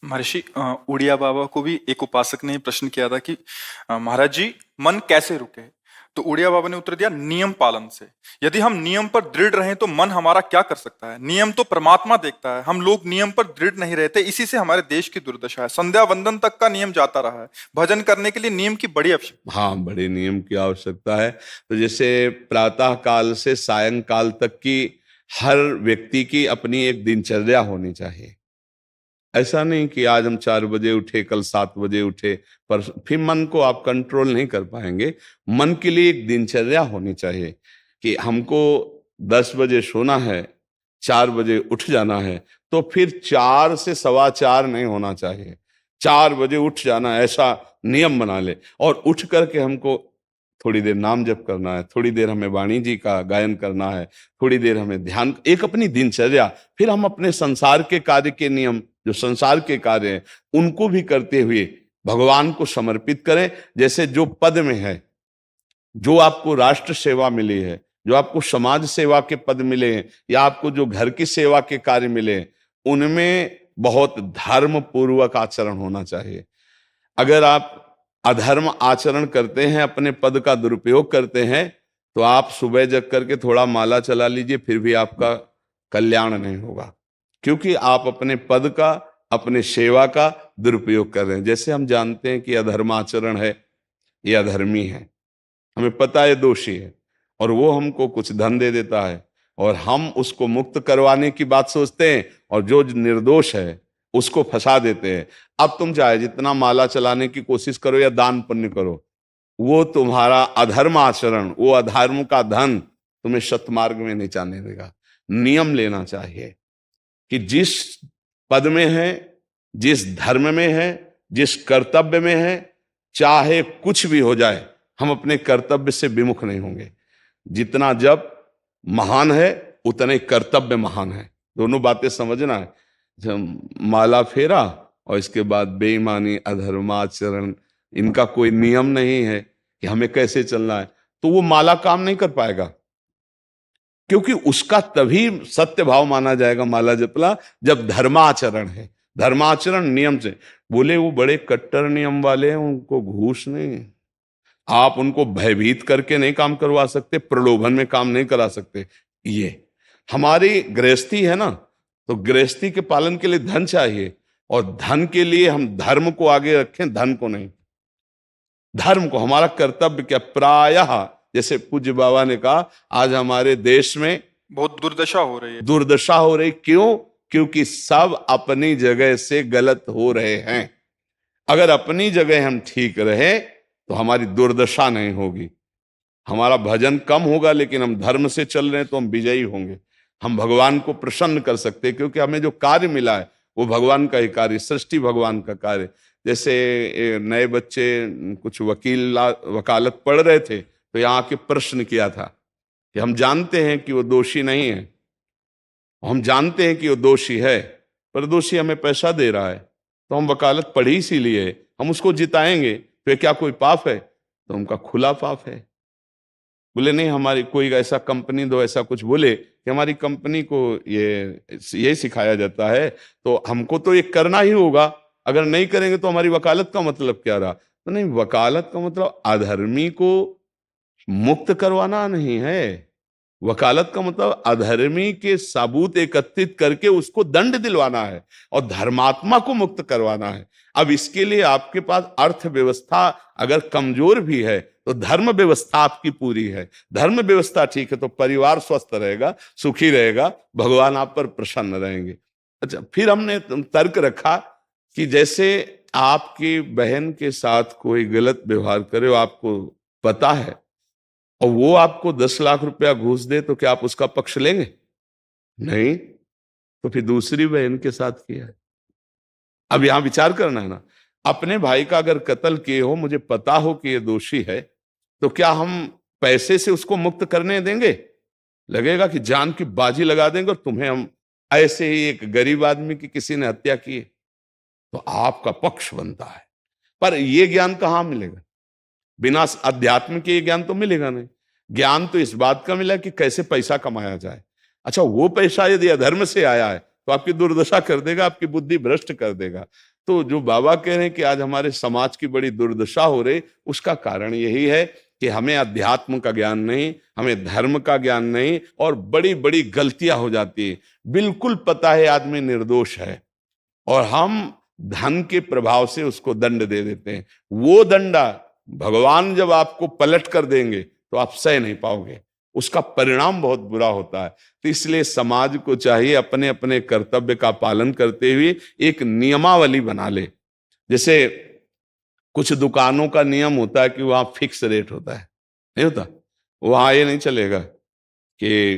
महर्षि उड़िया बाबा को भी एक उपासक ने प्रश्न किया था कि महाराज जी, मन कैसे रुके? तो उड़िया बाबा ने उत्तर दिया, नियम पालन से। यदि हम नियम पर दृढ़ रहें तो मन हमारा क्या कर सकता है? नियम तो परमात्मा देखता है। हम लोग नियम पर दृढ़ नहीं रहते, इसी से हमारे देश की दुर्दशा है। संध्या वंदन तक का नियम जाता रहा है। भजन करने के लिए नियम की बड़ी आवश्यकता। हाँ, बड़े नियम की आवश्यकता है। तो जैसे प्रातः काल से सायंकाल तक की हर व्यक्ति की अपनी एक दिनचर्या होनी चाहिए। ऐसा नहीं कि आज हम 4 बजे उठे, कल 7 बजे उठे, पर फिर मन को आप कंट्रोल नहीं कर पाएंगे। मन के लिए एक दिनचर्या होनी चाहिए कि हमको 10 बजे सोना है, 4 बजे उठ जाना है। तो फिर 4 से 4:15 नहीं होना चाहिए, 4 बजे उठ जाना, ऐसा नियम बना ले। और उठ करके हमको थोड़ी देर नाम जप करना है, थोड़ी देर हमें वाणी जी का गायन करना है, थोड़ी देर हमें ध्यान, एक अपनी दिनचर्या। फिर हम अपने संसार के कार्य के नियम, जो संसार के कार्य हैं, उनको भी करते हुए भगवान को समर्पित करें। जैसे जो पद में है, जो आपको राष्ट्र सेवा मिली है, जो आपको समाज सेवा के पद मिले हैं, या आपको जो घर की सेवा के कार्य मिले हैं, उनमें बहुत धर्म पूर्वक आचरण होना चाहिए। अगर आप अधर्म आचरण करते हैं, अपने पद का दुरुपयोग करते हैं, तो आप सुबह जग करके थोड़ा माला चला लीजिए, फिर भी आपका कल्याण नहीं होगा, क्योंकि आप अपने पद का, अपने सेवा का दुरुपयोग कर रहे हैं। जैसे हम जानते हैं कि अधर्म आचरण है, ये अधर्मी है, हमें पता है दोषी है, और वो हमको कुछ धन दे देता है, और हम उसको मुक्त करवाने की बात सोचते हैं, और जो निर्दोष है उसको फंसा देते हैं। अब तुम चाहे जितना माला चलाने की कोशिश करो या दान पुण्य करो, वो तुम्हारा अधर्म आचरण, वो अधर्म का धन तुम्हें सतमार्ग में नहीं जाने देगा। नियम लेना चाहिए कि जिस पद में है, जिस धर्म में है, जिस कर्तव्य में है, चाहे कुछ भी हो जाए, हम अपने कर्तव्य से विमुख नहीं होंगे। जितना जप महान है, उतने कर्तव्य महान है। दोनों बातें समझना है। जब माला फेरा और इसके बाद बेईमानी, अधर्माचरण, इनका कोई नियम नहीं है कि हमें कैसे चलना है, तो वो माला काम नहीं कर पाएगा। क्योंकि उसका तभी सत्य भाव माना जाएगा माला जपला, जब धर्माचरण है। धर्माचरण नियम से। बोले वो बड़े कट्टर नियम वाले हैं, उनको घूस नहीं, आप उनको भयभीत करके नहीं काम करवा सकते, प्रलोभन में काम नहीं करा सकते। ये हमारी गृहस्थी है ना, तो गृहस्थी के पालन के लिए धन चाहिए, और धन के लिए हम धर्म को आगे रखें, धन को नहीं। धर्म को, हमारा कर्तव्य क्या, प्रायः जैसे पूज्य बाबा ने कहा, आज हमारे देश में बहुत दुर्दशा हो रही है। दुर्दशा हो रही, क्यों? क्योंकि सब अपनी जगह से गलत हो रहे हैं। अगर अपनी जगह हम ठीक रहे तो हमारी दुर्दशा नहीं होगी। हमारा भजन कम होगा, लेकिन हम धर्म से चल रहे हैं तो हम विजयी होंगे। हम भगवान को प्रसन्न कर सकते हैं, क्योंकि हमें जो कार्य मिला है वो भगवान का ही कार्य, सृष्टि भगवान का कार्य। जैसे नए बच्चे कुछ वकालत पढ़ रहे थे, तो यहाँ के प्रश्न किया था कि हम जानते हैं कि वो दोषी नहीं है, हम जानते हैं कि वो दोषी है, पर दोषी हमें पैसा दे रहा है, तो हम वकालत पढ़ी इसीलिए, हम उसको जिताएंगे, तो क्या कोई पाप है? तो उनका खुला पाप है। बोले नहीं, हमारी कोई ऐसा कंपनी दो, ऐसा कुछ बोले कि हमारी कंपनी को ये सिखाया जाता है, तो हमको तो ये करना ही होगा, अगर नहीं करेंगे तो हमारी वकालत का मतलब क्या रहा? तो नहीं, वकालत का मतलब अधर्मी को मुक्त करवाना नहीं है। वकालत का मतलब अधर्मी के सबूत एकत्रित करके उसको दंड दिलवाना है, और धर्मात्मा को मुक्त करवाना है। अब इसके लिए आपके पास अर्थव्यवस्था अगर कमजोर भी है, तो धर्म व्यवस्था आपकी पूरी है। धर्म व्यवस्था ठीक है तो परिवार स्वस्थ रहेगा, सुखी रहेगा, भगवान आप पर प्रसन्न रहेंगे। अच्छा, फिर हमने तर्क रखा कि जैसे आपकी बहन के साथ कोई गलत व्यवहार करे, आपको पता है, और वो आपको 10 लाख रुपया घूस दे, तो क्या आप उसका पक्ष लेंगे? नहीं। तो फिर दूसरी बहन के साथ किया है। अब यहां विचार करना है ना, अपने भाई का अगर कत्ल किए हो, मुझे पता हो कि ये दोषी है, तो क्या हम पैसे से उसको मुक्त करने देंगे? लगेगा कि जान की बाजी लगा देंगे, और तुम्हें हम, ऐसे ही एक गरीब आदमी की किसी ने हत्या की है, तो आपका पक्ष बनता है। पर यह ज्ञान कहां मिलेगा? बिना अध्यात्म के ज्ञान तो मिलेगा नहीं। ज्ञान तो इस बात का मिला कि कैसे पैसा कमाया जाए। अच्छा, वो पैसा यदि अधर्म से आया है तो आपकी दुर्दशा कर देगा, आपकी बुद्धि भ्रष्ट कर देगा। तो जो बाबा कह रहे हैं कि आज हमारे समाज की बड़ी दुर्दशा हो रही, उसका कारण यही है कि हमें अध्यात्म का ज्ञान नहीं, हमें धर्म का ज्ञान नहीं, और बड़ी बड़ी गलतियां हो जाती है। बिल्कुल पता है आदमी निर्दोष है और हम धन के प्रभाव से उसको दंड दे देते हैं। वो दंडा भगवान जब आपको पलट कर देंगे तो आप सह नहीं पाओगे, उसका परिणाम बहुत बुरा होता है। तो इसलिए समाज को चाहिए अपने अपने कर्तव्य का पालन करते हुए एक नियमावली बना ले। जैसे कुछ दुकानों का नियम होता है कि वहां फिक्स रेट होता है, नहीं होता? वहां ये नहीं चलेगा कि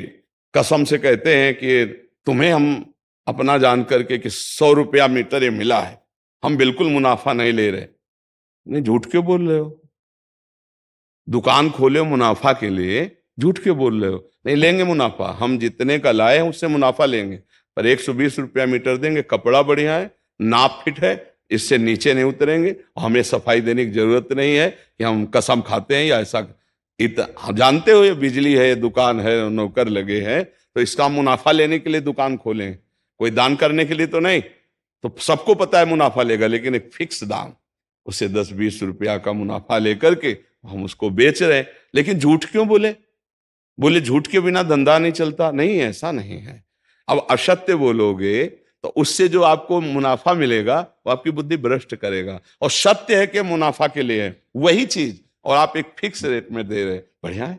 कसम से कहते हैं कि तुम्हें हम अपना जान करके कि 100 रुपया मीटर ये मिला है, हम बिल्कुल मुनाफा नहीं ले रहे। नहीं, झूठ क्यों बोल रहे हो? दुकान खोले हो मुनाफा के लिए, झूठ क्यों बोल रहे हो? नहीं लेंगे मुनाफा, हम जितने का लाए हैं उससे मुनाफा लेंगे, पर 120 रुपया मीटर देंगे, कपड़ा बढ़िया है, नाप फिट है, इससे नीचे नहीं उतरेंगे, हमें सफाई देने की जरूरत नहीं है कि हम कसम खाते हैं या ऐसा। हम जानते हो ये बिजली है, दुकान है, नौकर लगे हैं, तो इसका मुनाफा लेने के लिए दुकान खोलें, कोई दान करने के लिए तो नहीं। तो सबको पता है मुनाफा लेगा, लेकिन एक फिक्स दाम, उसे 10-20 रुपया का मुनाफा लेकर के हम उसको बेच रहे हैं। लेकिन झूठ क्यों बोले? बोले झूठ के बिना धंधा नहीं चलता। नहीं, ऐसा नहीं है। अब असत्य बोलोगे तो उससे जो आपको मुनाफा मिलेगा वो आपकी बुद्धि भ्रष्ट करेगा, और सत्य है कि मुनाफा के लिए है वही चीज, और आप एक फिक्स रेट में दे रहे, बढ़िया है।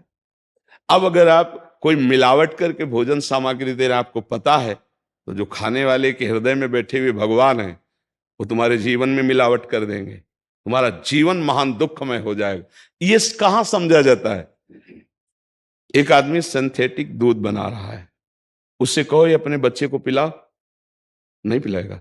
अब अगर आप कोई मिलावट करके भोजन सामग्री दे रहे, आपको पता है, तो जो खाने वाले के हृदय में बैठे हुए भगवान है वो तुम्हारे जीवन में मिलावट कर देंगे, तुम्हारा जीवन महान दुखमय हो जाएगा। ये कहां समझा जाता है? एक आदमी सिंथेटिक दूध बना रहा है, उससे कहो ये अपने बच्चे को पिला, नहीं पिलाएगा।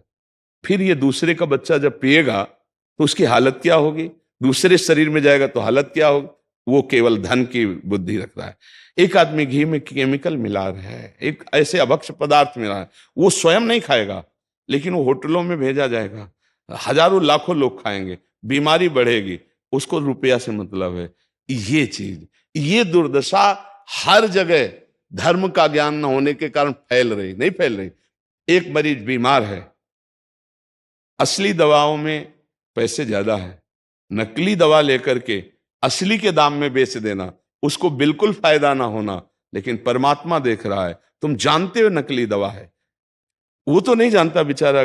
फिर ये दूसरे का बच्चा जब पिएगा तो उसकी हालत क्या होगी? दूसरे शरीर में जाएगा तो हालत क्या होगी? वो केवल धन की बुद्धि रख रहा है। एक आदमी घी में केमिकल मिला रहा है, एक ऐसे अभक्ष पदार्थ मिला है, वो स्वयं नहीं खाएगा, लेकिन वो होटलों में भेजा जाएगा, हजारों लाखों लोग खाएंगे, बीमारी बढ़ेगी, उसको रुपया से मतलब है। ये चीज, ये दुर्दशा हर जगह धर्म का ज्ञान न होने के कारण फैल रही, नहीं फैल रही। एक मरीज बीमार है, असली दवाओं में पैसे ज्यादा है, नकली दवा लेकर के असली के दाम में बेच देना, उसको बिल्कुल फायदा ना होना। लेकिन परमात्मा देख रहा है, तुम जानते हो नकली दवा है, वो तो नहीं जानता बेचारा,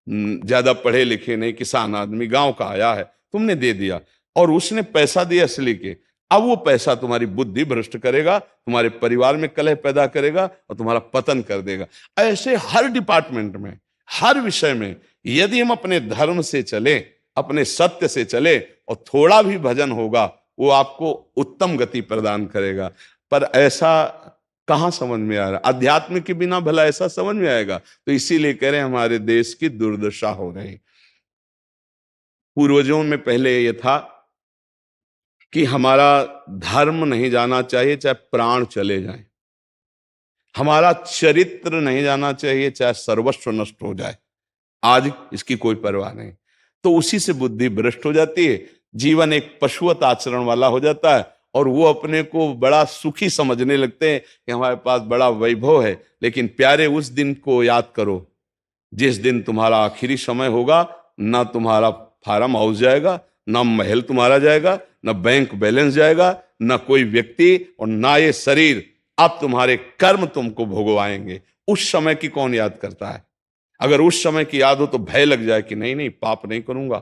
ज्यादा पढ़े लिखे नहीं, किसान आदमी गांव का आया है, तुमने दे दिया और उसने पैसा दिया असली के। अब वो पैसा तुम्हारी बुद्धि भ्रष्ट करेगा, तुम्हारे परिवार में कलह पैदा करेगा और तुम्हारा पतन कर देगा। ऐसे हर डिपार्टमेंट में, हर विषय में यदि हम अपने धर्म से चले, अपने सत्य से चले और थोड़ा भी भजन होगा, वो आपको उत्तम गति प्रदान करेगा। पर ऐसा कहां समझ में आ रहा? अध्यात्म के बिना भला ऐसा समझ में आएगा? तो इसीलिए कह रहे हैं हमारे देश की दुर्दशा हो रही। पूर्वजों में पहले यह था कि हमारा धर्म नहीं जाना चाहिए चाहे प्राण चले जाएं, हमारा चरित्र नहीं जाना चाहिए चाहे सर्वस्व नष्ट हो जाए। आज इसकी कोई परवाह नहीं, तो उसी से बुद्धि भ्रष्ट हो जाती है, जीवन एक पशुवत आचरण वाला हो जाता है, और वो अपने को बड़ा सुखी समझने लगते हैं कि हमारे पास बड़ा वैभव है। लेकिन प्यारे, उस दिन को याद करो जिस दिन तुम्हारा आखिरी समय होगा, ना तुम्हारा फार्म हाउस जाएगा, ना महल तुम्हारा जाएगा, ना बैंक बैलेंस जाएगा, ना कोई व्यक्ति, और ना ये शरीर। अब तुम्हारे कर्म तुमको भोगवाएंगे। उस समय की कौन याद करता है? अगर उस समय की याद हो तो भय लग जाए कि नहीं नहीं, पाप नहीं करूंगा,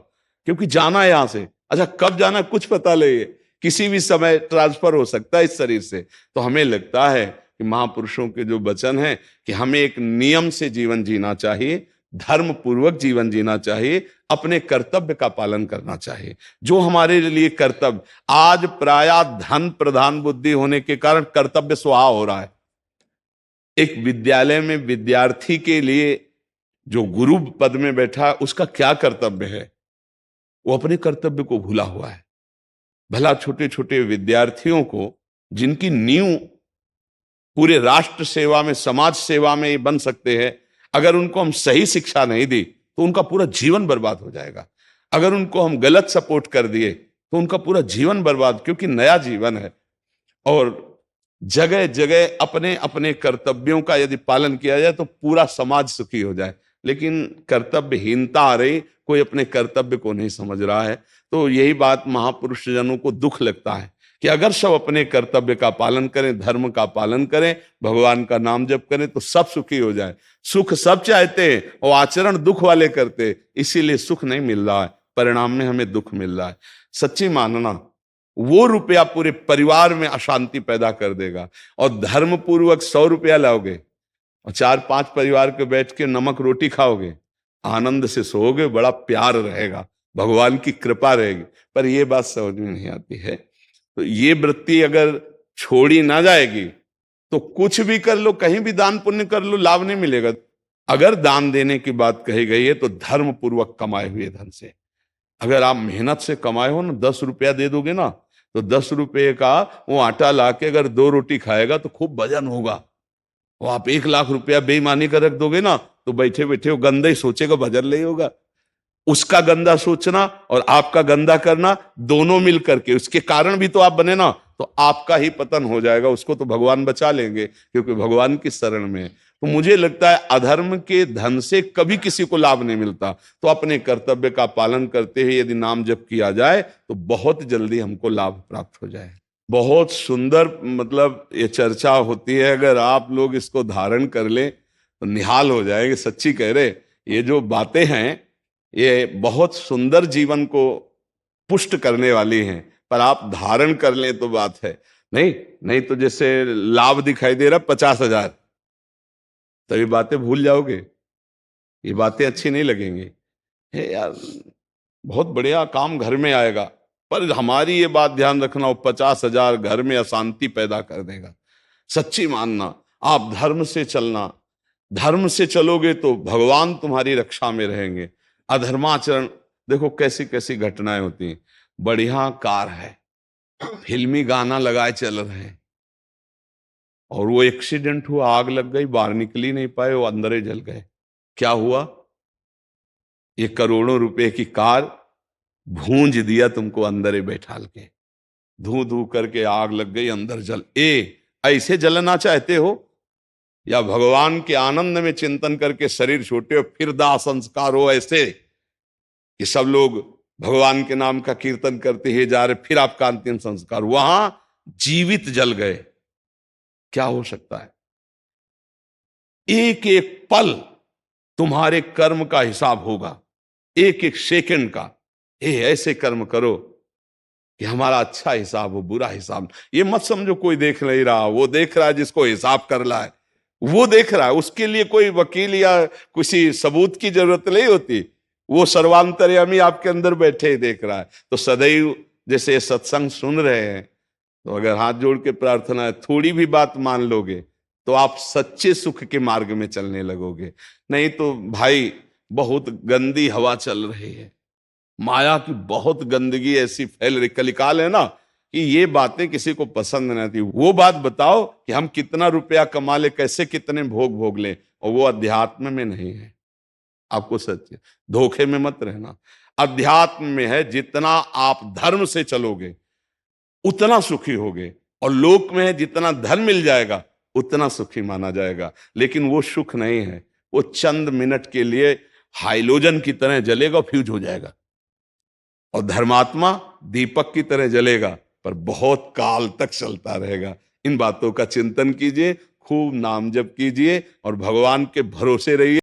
क्योंकि जाना है यहां से। अच्छा, कब जाना कुछ पता नहीं, किसी भी समय ट्रांसफर हो सकता है इस शरीर से। तो हमें लगता है कि महापुरुषों के जो वचन है कि हमें एक नियम से जीवन जीना चाहिए, धर्म पूर्वक जीवन जीना चाहिए, अपने कर्तव्य का पालन करना चाहिए। जो हमारे लिए कर्तव्य, आज प्रायः धन प्रधान बुद्धि होने के कारण कर्तव्य स्वाहा हो रहा है। एक विद्यालय में विद्यार्थी के लिए जो गुरु पद में बैठा, उसका क्या कर्तव्य है? वो अपने कर्तव्य को भूला हुआ है। भला छोटे छोटे विद्यार्थियों को, जिनकी नींव पूरे राष्ट्र सेवा में, समाज सेवा में ये बन सकते हैं, अगर उनको हम सही शिक्षा नहीं दी तो उनका पूरा जीवन बर्बाद हो जाएगा। अगर उनको हम गलत सपोर्ट कर दिए तो उनका पूरा जीवन बर्बाद, क्योंकि नया जीवन है। और जगह जगह अपने अपने कर्तव्यों का यदि पालन किया जाए तो पूरा समाज सुखी हो जाए। लेकिन कर्तव्यहीनता आ रही, कोई अपने कर्तव्य को नहीं समझ रहा है। तो यही बात महापुरुष जनों को दुख लगता है कि अगर सब अपने कर्तव्य का पालन करें, धर्म का पालन करें, भगवान का नाम जप करें तो सब सुखी हो जाए। सुख सब चाहते हैं और आचरण दुख वाले करते, इसीलिए सुख नहीं मिल रहा है, परिणाम में हमें दुख मिल रहा है। सच्ची मानना, वो रुपया पूरे परिवार में अशांति पैदा कर देगा। और धर्म पूर्वक 100 रुपया लाओगे और 4-5 परिवार के बैठ के नमक रोटी खाओगे, आनंद से सोओगे, बड़ा प्यार रहेगा, भगवान की कृपा रहेगी। पर ये बात समझ में नहीं आती है। तो ये वृत्ति अगर छोड़ी ना जाएगी तो कुछ भी कर लो, कहीं भी दान पुण्य कर लो, लाभ नहीं मिलेगा। अगर दान देने की बात कही गई है तो धर्म पूर्वक कमाए हुए धन से। अगर आप मेहनत से कमाए हो ना, 10 रुपया दे दोगे ना, तो 10 रुपये का वो आटा लाके अगर 2 रोटी खाएगा तो खूब वजन होगा। वो आप 1 लाख रुपया बेईमानी कर रख दोगे ना, तो बैठे बैठे वो गंदा ही सोचेगा, भजन नहीं होगा। उसका गंदा सोचना और आपका गंदा करना, दोनों मिल करके, उसके कारण भी तो आप बने ना, तो आपका ही पतन हो जाएगा। उसको तो भगवान बचा लेंगे क्योंकि भगवान की शरण में है। तो मुझे लगता है अधर्म के धन से कभी किसी को लाभ नहीं मिलता। तो अपने कर्तव्य का पालन करते हुए यदि नाम जप किया जाए तो बहुत जल्दी हमको लाभ प्राप्त हो जाए। बहुत सुंदर, मतलब ये चर्चा होती है, अगर आप लोग इसको धारण कर लें तो निहाल हो जाएंगे। सच्ची कह रहे, ये जो बातें हैं ये बहुत सुंदर जीवन को पुष्ट करने वाली हैं, पर आप धारण कर लें तो बात है। नहीं तो जैसे लाभ दिखाई दे रहा 50,000, तभी बातें भूल जाओगे, ये बातें अच्छी नहीं लगेंगी। हे यार, बहुत बढ़िया काम घर में आएगा, पर हमारी ये बात ध्यान रखना, वो 50,000 घर में अशांति पैदा कर देगा। सच्ची मानना, आप धर्म से चलना, धर्म से चलोगे तो भगवान तुम्हारी रक्षा में रहेंगे। अधर्माचरण, देखो कैसी कैसी घटनाएं होती हैं। बढ़िया कार है, फिल्मी गाना लगाए चल रहे हैं, और वो एक्सीडेंट हुआ, आग लग गई, बाहर निकल ही नहीं पाए, वो अंदर ही जल गए। क्या हुआ? ये करोड़ों रुपए की कार भूंज दिया तुमको अंदर ही बैठाल के, धू धू करके आग लग गई, अंदर जल। ऐसे जलना चाहते हो या भगवान के आनंद में चिंतन करके शरीर छोटे हो फिर दाह संस्कार हो ऐसे कि सब लोग भगवान के नाम का कीर्तन करते ही जा रहे, फिर आपका अंतिम संस्कार, वहां जीवित जल गए? क्या हो सकता है? एक एक पल तुम्हारे कर्म का हिसाब होगा, एक एक सेकंड का। ऐसे कर्म करो कि हमारा अच्छा हिसाब हो, बुरा हिसाब। ये मत समझो कोई देख नहीं रहा, वो देख रहा है जिसको हिसाब करना है, वो देख रहा है। उसके लिए कोई वकील या किसी सबूत की जरूरत नहीं होती, वो सर्वांतर्यामी आपके अंदर बैठे ही देख रहा है। तो सदैव जैसे सत्संग सुन रहे हैं, तो अगर हाथ जोड़ के प्रार्थना है, थोड़ी भी बात मान लोगे तो आप सच्चे सुख के मार्ग में चलने लगोगे। नहीं तो भाई बहुत गंदी हवा चल रही है, माया की बहुत गंदगी ऐसी फैल रही, कलिकाल है ना, कि ये बातें किसी को पसंद नहीं आती। वो बात बताओ कि हम कितना रुपया कमा ले, कैसे कितने भोग भोग ले, और वो अध्यात्म में नहीं है। आपको सच धोखे में मत रहना, अध्यात्म में है। जितना आप धर्म से चलोगे उतना सुखी होगे, और लोक में है जितना धन मिल जाएगा उतना सुखी माना जाएगा। लेकिन वो सुख नहीं है, वो चंद मिनट के लिए हाइलोजन की तरह जलेगा, फ्यूज हो जाएगा। और धर्मात्मा दीपक की तरह जलेगा, पर बहुत काल तक चलता रहेगा। इन बातों का चिंतन कीजिए, खूब नाम जप कीजिए और भगवान के भरोसे रहिए।